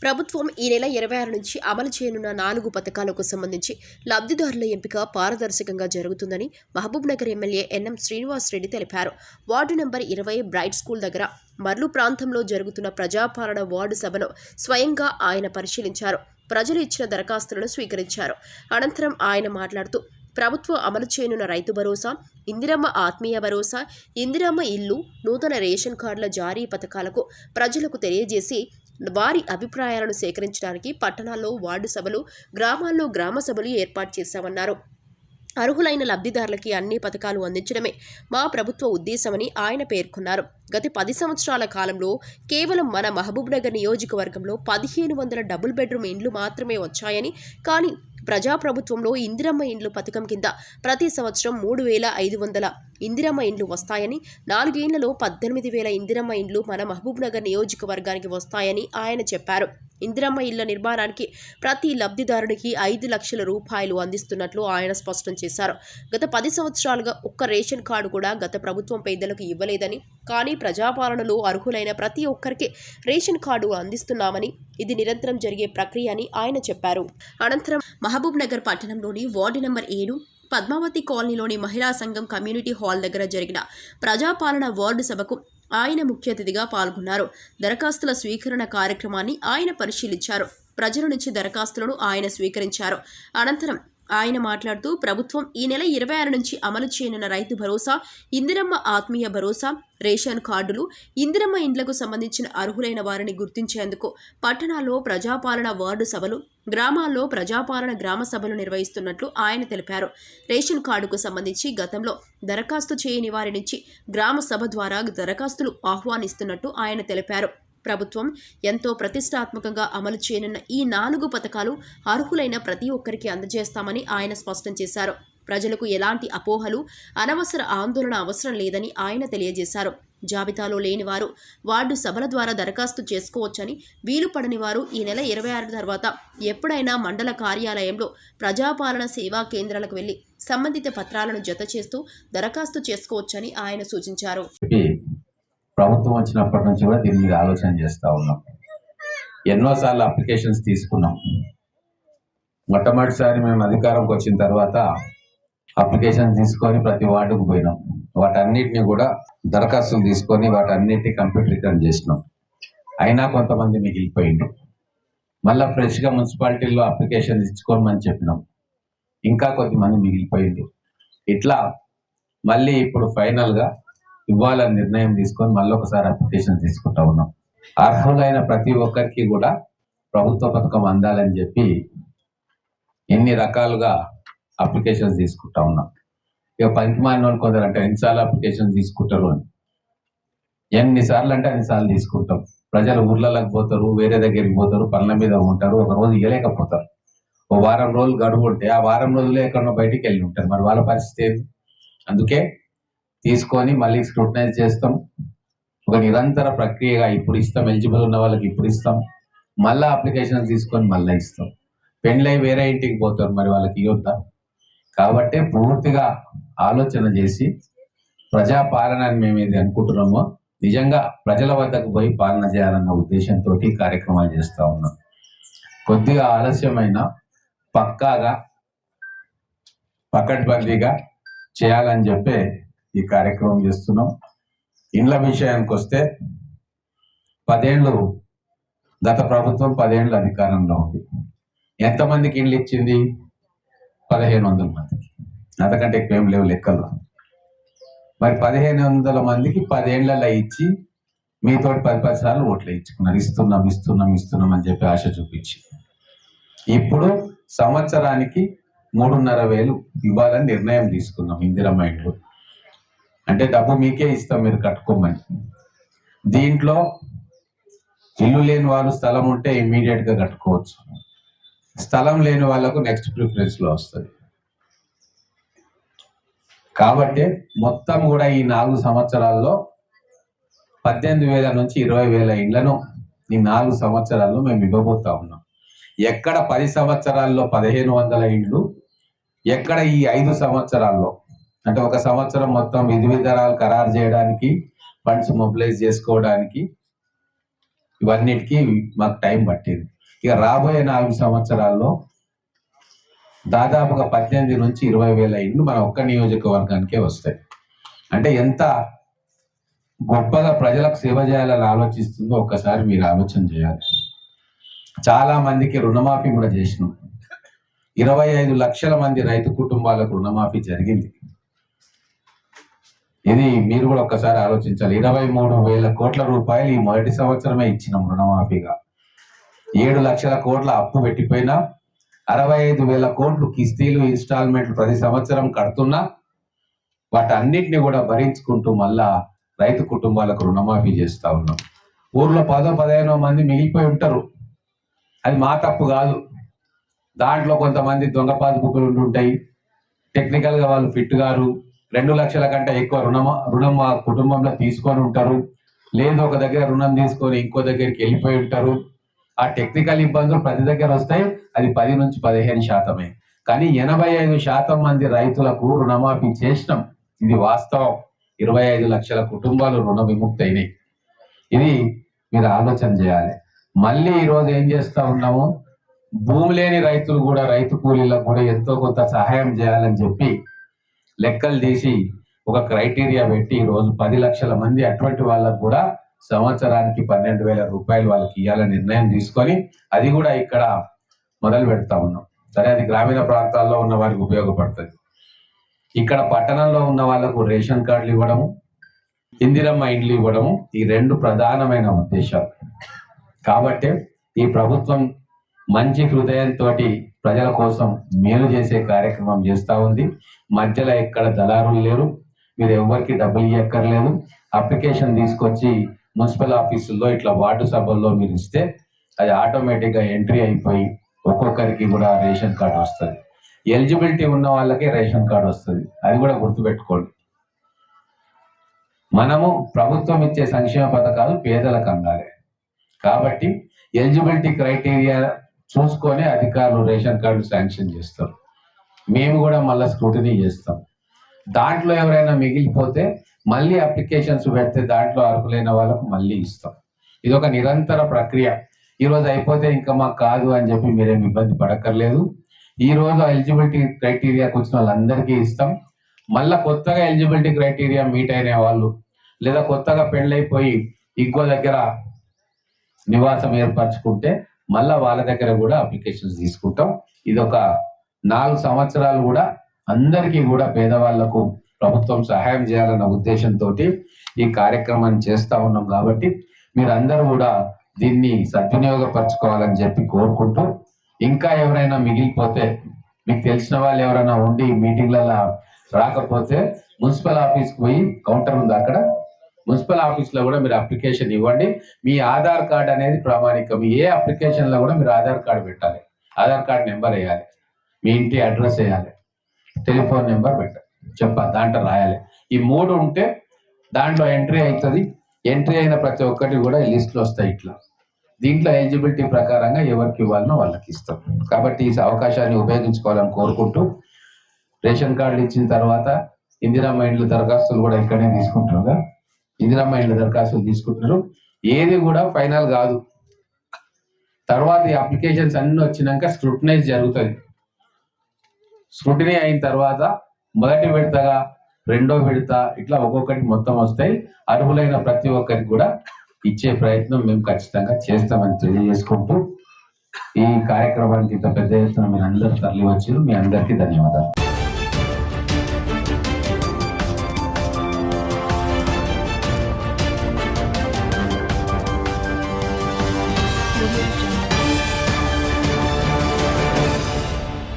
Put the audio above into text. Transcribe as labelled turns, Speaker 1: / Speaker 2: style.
Speaker 1: ప్రభుత్వం ఈ నెల 26 నుంచి అమలు చేయనున్న 4 పథకాలకు సంబంధించి లబ్ధిదారుల ఎంపిక పారదర్శకంగా జరుగుతుందని మహబూబ్ నగర్ ఎమ్మెల్యే ఎన్ఎం శ్రీనివాస్ రెడ్డి తెలిపారు. వార్డు నంబర్ 20 బ్రైట్ స్కూల్ దగ్గర మర్లు ప్రాంతంలో జరుగుతున్న ప్రజాపాలన వార్డు సభను స్వయంగా ఆయన పరిశీలించారు. ప్రజలు ఇచ్చిన దరఖాస్తులను స్వీకరించారు. అనంతరం ఆయన మాట్లాడుతూ ప్రభుత్వం అమలు చేయనున్న రైతు భరోసా, ఇందిరమ్మ ఆత్మీయ భరోసా, ఇందిరమ్మ ఇల్లు, నూతన రేషన్ కార్డుల జారీ పథకాలకు ప్రజలకు తెలియజేసి వారి అభిప్రాయాలను సేకరించడానికి పట్టణాల్లో వార్డు సభలు, గ్రామాల్లో గ్రామ సభలు ఏర్పాటు చేశామన్నారు. అర్హులైన లబ్ధిదారులకి అన్ని పథకాలు అందించడమే మా ప్రభుత్వ ఉద్దేశమని ఆయన పేర్కొన్నారు. గత 10 సంవత్సరాల కాలంలో కేవలం మన మహబూబ్ నగర్ నియోజకవర్గంలో 1500 డబుల్ బెడ్రూమ్ ఇండ్లు మాత్రమే వచ్చాయని, కానీ ప్రజాప్రభుత్వంలో ఇందిరమ్మ ఇండ్లు పథకం కింద ప్రతి సంవత్సరం 3500 ఇందిరమ్మ ఇండ్లు వస్తాయని, 4 ఏళ్లలో 18,000 ఇందిరమ్మ ఇండ్లు మన మహబూబ్ నగర్ నియోజకవర్గానికి వస్తాయని ఆయన చెప్పారు. ఇందిరమ్మ ఇళ్ల నిర్మాణానికి ప్రతి లబ్ధిదారునికి 5 లక్షల రూపాయలు అందిస్తున్నట్లు ఆయన స్పష్టం చేశారు. గత 10 సంవత్సరాలుగా ఒక్క రేషన్ కార్డు కూడా గత ప్రభుత్వం పేదలకు ఇవ్వలేదని, కానీ ప్రజాపాలనలో అర్హులైన ప్రతి ఒక్కరికి రేషన్ కార్డు అందిస్తున్నామని, ఇది నిరంతరం జరిగే ప్రక్రియ అని ఆయన చెప్పారు. అనంతరం మహబూబ్ నగర్ పట్టణంలోని వార్డు నంబర్ 7 పద్మావతి కాలనీలోని మహిళా సంఘం కమ్యూనిటీ హాల్ దగ్గర జరిగిన ప్రజాపాలన వార్డు సభకు ఆయన ముఖ్య అతిథిగా పాల్గొన్నారు. దరఖాస్తుల స్వీకరణ కార్యక్రమాన్ని ఆయన పరిశీలించారు. ప్రజల నుంచి దరఖాస్తులను ఆయన స్వీకరించారు. అనంతరం ఆయన మాట్లాడుతూ ప్రభుత్వం ఈ నెల 26 నుంచి అమలు చేయనున్న రైతు భరోసా, ఇందిరమ్మ ఆత్మీయ భరోసా, రేషన్ కార్డులు, ఇందిరమ్మ ఇండ్లకు సంబంధించిన అర్హులైన వారిని గుర్తించేందుకు పట్టణాల్లో ప్రజాపాలన వార్డు సభలు, గ్రామాల్లో ప్రజాపాలన గ్రామ సభలు నిర్వహిస్తున్నట్లు ఆయన తెలిపారు. రేషన్ కార్డుకు సంబంధించి గతంలో దరఖాస్తు చేయని వారి నుంచి గ్రామ సభ ద్వారా దరఖాస్తులు ఆహ్వానిస్తున్నట్టు ఆయన తెలిపారు. ప్రభుత్వం ఎంతో ప్రతిష్టాత్మకంగా అమలు చేయనున్న ఈ 4 పథకాలు అర్హులైన ప్రతి ఒక్కరికి అందజేస్తామని ఆయన స్పష్టం చేశారు. ప్రజలకు ఎలాంటి అపోహలు, అనవసర ఆందోళన అవసరం లేదని ఆయన తెలియజేశారు. జాబితాలో లేని వారు వార్డు సభల ద్వారా దరఖాస్తు చేసుకోవచ్చని, వీలు పడని వారు ఈ నెల 26 తర్వాత ఎప్పుడైనా మండల కార్యాలయంలో ప్రజాపాలన సేవా కేంద్రాలకు వెళ్లి సంబంధిత పత్రాలను జత చేస్తూ దరఖాస్తు చేసుకోవచ్చని ఆయన సూచించారు.
Speaker 2: ప్రభుత్వం వచ్చినప్పటి నుంచి కూడా దీని మీద ఆలోచన చేస్తూ ఉన్నాం. ఎన్నోసార్లు అప్లికేషన్స్ తీసుకున్నాం. మొట్టమొదటిసారి మేము అధికారంకి వచ్చిన తర్వాత అప్లికేషన్ తీసుకొని ప్రతి వార్డుకు పోయినాం. వాటన్నిటిని కూడా దరఖాస్తులు తీసుకొని వాటన్నిటిని కంప్యూటరీకరణ చేసినాం. అయినా కొంతమంది మిగిలిపోయిండ్రు. మళ్ళీ ఫ్రెష్గా మున్సిపాలిటీల్లో అప్లికేషన్ ఇచ్చుకోమని చెప్పినాం. ఇంకా కొద్దిమంది మిగిలిపోయిండ్రు. ఇట్లా మళ్ళీ ఇప్పుడు ఫైనల్గా ఇవ్వాలని నిర్ణయం తీసుకొని మళ్ళీ ఒకసారి అప్లికేషన్ తీసుకుంటా ఉన్నాం. అర్హులైన ప్రతి ఒక్కరికి కూడా ప్రభుత్వ పథకం అందాలని చెప్పి ఎన్ని రకాలుగా అప్లికేషన్స్ తీసుకుంటా ఉన్నాం. ఇక పనికిమాలిన వాళ్ళు కొందరు అంటే ఎన్నిసార్లు అప్లికేషన్ తీసుకుంటారు అని, ఎన్నిసార్లు అంటే అన్నిసార్లు తీసుకుంటాం. ప్రజలు ఊర్లలోకి పోతారు, వేరే దగ్గరికి పోతారు, పనుల మీద ఉంటారు, ఒక రోజు ఇవ్వలేకపోతారు. ఓ వారం రోజులు గడువు ఉంటే ఆ వారం రోజులే ఎక్కడో బయటికి వెళ్ళి ఉంటారు. మరి వాళ్ళ పరిస్థితి ఏంటి? అందుకే తీసుకొని మళ్ళీ స్క్రూటనైజ్ చేస్తాం. ఒక నిరంతర ప్రక్రియగా ఇప్పుడు ఇస్తాం. ఎలిజిబుల్ ఉన్న వాళ్ళకి ఇప్పుడు ఇస్తాం. మళ్ళీ అప్లికేషన్ తీసుకొని మళ్ళీ ఇస్తాం. పెళ్ళై వేరే ఇంటికి పోతారు, మరి వాళ్ళకి ఇవ్వద్దా? కాబట్టి పూర్తిగా ఆలోచన చేసి ప్రజాపాలన అని మేము ఏది అనుకుంటున్నామో నిజంగా ప్రజల వద్దకు పోయి పాలన చేయాలన్న ఉద్దేశంతో కార్యక్రమాలు చేస్తూ ఉన్నాం. కొద్దిగా ఆలస్యమైన పక్కాగా పకడ్బందీగా చేయాలని చెప్పి ఈ కార్యక్రమం చేస్తున్నాం. ఇండ్ల విషయానికి వస్తే 10 ఏళ్ళు గత ప్రభుత్వం 10 ఏళ్ళు అధికారంలో ఉంది. ఎంతమందికి ఇండ్లు ఇచ్చింది? 1500 మందికి. అంతకంటే ఎక్కువ ఏం లేవు లెక్కలు. మరి 1500 మందికి 10 ఏళ్లలో ఇచ్చి మీతో 10 సార్లు ఓట్లు ఇచ్చుకున్నారు. ఇస్తున్నాం అని చెప్పి ఆశ చూపించి ఇప్పుడు సంవత్సరానికి 3,500 ఇవ్వాలని నిర్ణయం తీసుకున్నాం. ఇందిరమ్మ ఇండ్లు అంటే డబ్బు మీకే ఇస్తాం, మీరు కట్టుకోమని. దీంట్లో ఇల్లు లేని వాళ్ళు స్థలం ఉంటే ఇమ్మీడియట్గా కట్టుకోవచ్చు. స్థలం లేని వాళ్ళకు నెక్స్ట్ ప్రిఫరెన్స్లో వస్తుంది. కాబట్టి మొత్తం కూడా ఈ 4 సంవత్సరాల్లో 18,000 నుంచి 20,000 ఇండ్లను ఈ 4 సంవత్సరాల్లో మేము ఇవ్వబోతా ఉన్నాం. ఎక్కడ 10 సంవత్సరాల్లో 1,500 ఇండ్లు, ఎక్కడ ఈ 5 సంవత్సరాల్లో అంటే ఒక సంవత్సరం మొత్తం విధి విధానాలు ఖరారు చేయడానికి, ఫండ్స్ మొబిలైజ్ చేసుకోవడానికి ఇవన్నిటికీ మాకు టైం పట్టింది. ఇక రాబోయే 4 సంవత్సరాల్లో దాదాపుగా 18 నుంచి 20,000 ఇండ్లు మన ఒక్క నియోజకవర్గానికే వస్తాయి. అంటే ఎంత గొప్పగా ప్రజలకు సేవ చేయాలని ఆలోచిస్తుందో ఒక్కసారి మీరు ఆలోచన చేయాలి. చాలా మందికి రుణమాఫీ కూడా చేసినాం. 25 లక్షల మంది రైతు కుటుంబాలకు రుణమాఫీ జరిగింది. ఇది మీరు కూడా ఒక్కసారి ఆలోచించాలి. 23,000 కోట్ల రూపాయలు ఈ మొదటి సంవత్సరమే ఇచ్చినాం రుణమాఫీగా. 7 లక్షల కోట్ల అప్పు పెట్టిపోయినా 65,000 కోట్లు కిస్తీలు ఇన్స్టాల్మెంట్లు ప్రతి సంవత్సరం కడుతున్నా వాటన్నిటిని కూడా భరించుకుంటూ మళ్ళా రైతు కుటుంబాలకు రుణమాఫీ చేస్తా ఉన్నాం. ఊర్లో 10-15 మంది మిగిలిపోయి ఉంటారు. అది మా తప్పు కాదు. దాంట్లో కొంతమంది దొంగ పాస్బుక్లు ఉంటుంటాయి. టెక్నికల్ గా వాళ్ళు ఫిట్ గారు. 2 లక్షల కంటే ఎక్కువ రుణం ఆ కుటుంబంలో తీసుకొని ఉంటారు. లేదు ఒక దగ్గర రుణం తీసుకొని ఇంకో దగ్గరికి వెళ్ళిపోయి ఉంటారు. ఆ టెక్నికల్ ఇబ్బందులు ప్రతి దగ్గర వస్తాయి. అది 10 నుంచి 15%. కానీ 85% మంది రైతులకు రుణమాఫీ చేసినాం. ఇది వాస్తవం. 25 లక్షల కుటుంబాలు రుణ విముక్తి అయినాయి. ఇది మీరు ఆలోచన చేయాలి. మళ్ళీ ఈరోజు ఏం చేస్తా ఉన్నాము, భూమి లేని రైతులు కూడా రైతు కూలీలకు కూడా ఎంతో కొంత సహాయం చేయాలని చెప్పి లెక్కలు తీసి ఒక క్రైటీరియా పెట్టి ఈరోజు 10 లక్షల మంది అటువంటి వాళ్ళకు కూడా సంవత్సరానికి 12,000 రూపాయలు వాళ్ళకి ఇవ్వాలని నిర్ణయం తీసుకొని అది కూడా ఇక్కడ మొదలు పెడతా ఉన్నాం. సరే, అది గ్రామీణ ప్రాంతాల్లో ఉన్న వారికి ఉపయోగపడుతుంది. ఇక్కడ పట్టణంలో ఉన్న వాళ్ళకు రేషన్ కార్డులు ఇవ్వడము, ఇందిరమ్మ ఇండ్లు ఇవ్వడము, ఈ 2 ప్రధానమైన ఉద్దేశాలు. కాబట్టి ఈ ప్రభుత్వం మంచి హృదయంతో ప్రజల కోసం మేలు చేసే కార్యక్రమం చేస్తూ ఉంది. మధ్యలో ఎక్కడ దళారులు లేరు. మీరు ఎవరికి డబ్బులు ఇవ్వక్కర్లేదు. అప్లికేషన్ తీసుకొచ్చి మున్సిపల్ ఆఫీసుల్లో ఇట్లా వార్డు సభల్లో మీరు ఇస్తే అది ఆటోమేటిక్గా ఎంట్రీ అయిపోయి ఒక్కొక్కరికి కూడా రేషన్ కార్డు వస్తుంది. ఎలిజిబిలిటీ ఉన్న వాళ్ళకే రేషన్ కార్డు వస్తుంది. అది కూడా గుర్తుపెట్టుకోండి. మనము ప్రభుత్వం ఇచ్చే సంక్షేమ పథకాలు పేదలకు అందాలి. కాబట్టి ఎలిజిబిలిటీ క్రైటీరియా చూసుకొని అధికారులు రేషన్ కార్డు శాంక్షన్ చేస్తారు. మేము కూడా మళ్ళీ స్క్రూటినీ చేస్తాం. దాంట్లో ఎవరైనా మిగిలిపోతే మళ్ళీ అప్లికేషన్స్ పెడితే దాంట్లో అర్హులైన వాళ్ళకు మళ్ళీ ఇస్తాం. ఇది ఒక నిరంతర ప్రక్రియ. ఈరోజు అయిపోతే ఇంకా మాకు కాదు అని చెప్పి మీరేం ఇబ్బంది పడక్కర్లేదు. ఈ రోజు ఎలిజిబిలిటీ క్రైటీరియాకి వచ్చిన వాళ్ళందరికీ ఇస్తాం. మళ్ళా కొత్తగా ఎలిజిబిలిటీ క్రైటీరియా మీట్ అయిన వాళ్ళు లేదా కొత్తగా పెళ్ళైపోయి ఇంకో దగ్గర నివాసం ఏర్పరచుకుంటే మళ్ళా వాళ్ళ దగ్గర కూడా అప్లికేషన్స్ తీసుకుంటాం. ఇది ఒక 4 సంవత్సరాలు కూడా అందరికీ కూడా పేదవాళ్లకు ప్రభుత్వం సహాయం చేయాలన్న ఉద్దేశంతో ఈ కార్యక్రమాన్ని చేస్తా ఉన్నాం. కాబట్టి మీరందరూ కూడా దీన్ని సద్వినియోగపరచుకోవాలని చెప్పి కోరుకుంటూ, ఇంకా ఎవరైనా మిగిలిపోతే మీకు తెలిసిన వాళ్ళు ఎవరైనా ఉండి మీటింగ్లలో రాకపోతే మున్సిపల్ ఆఫీస్కి పోయి కౌంటర్ ఉంది, అక్కడ మున్సిపల్ ఆఫీస్లో కూడా మీరు అప్లికేషన్ ఇవ్వండి. మీ ఆధార్ కార్డ్ అనేది ప్రామాణికం. ఏ అప్లికేషన్లో కూడా మీరు ఆధార్ కార్డు పెట్టాలి. ఆధార్ కార్డ్ నెంబర్ వేయాలి, మీ ఇంటి అడ్రస్ వేయాలి, టెలిఫోన్ నెంబర్ పెట్టాలి, చెప్పాలి, దాంట్లో రాయాలి. ఈ 3 ఉంటే దాంట్లో ఎంట్రీ అవుతుంది. ఎంట్రీ అయిన ప్రతి ఒక్కటి కూడా లిస్టులు వస్తాయి. ఇట్లా దీంట్లో ఎలిజిబిలిటీ ప్రకారంగా ఎవరికి ఇవ్వాలనో వాళ్ళకి ఇస్తాం. కాబట్టి ఈ అవకాశాన్ని ఉపయోగించుకోవాలని కోరుకుంటూ, రేషన్ కార్డులు ఇచ్చిన తర్వాత ఇందిరమ్మ ఇండ్ల దరఖాస్తులు కూడా ఇక్కడే తీసుకుంటున్నారు. ఇందిరమ్మ ఇండ్ల దరఖాస్తులు తీసుకుంటున్నారు. ఏది కూడా ఫైనల్ కాదు. తర్వాత ఈ అప్లికేషన్స్ అన్ని వచ్చినాక స్క్రూటినైజ్ జరుగుతుంది. స్క్రూటినీ అయిన తర్వాత మొదటి విడతగా, 2వ విడత, ఇట్లా ఒక్కొక్కటి మొత్తం వస్తాయి. అర్హులైన ప్రతి ఒక్కరికి కూడా ఇచ్చే ప్రయత్నం మేము ఖచ్చితంగా చేస్తామని తెలియజేసుకుంటూ, ఈ కార్యక్రమానికి ఇంత పెద్ద ఎత్తున మీరు అందరూ తరలి వచ్చారు. మీ అందరికీ ధన్యవాదాలు.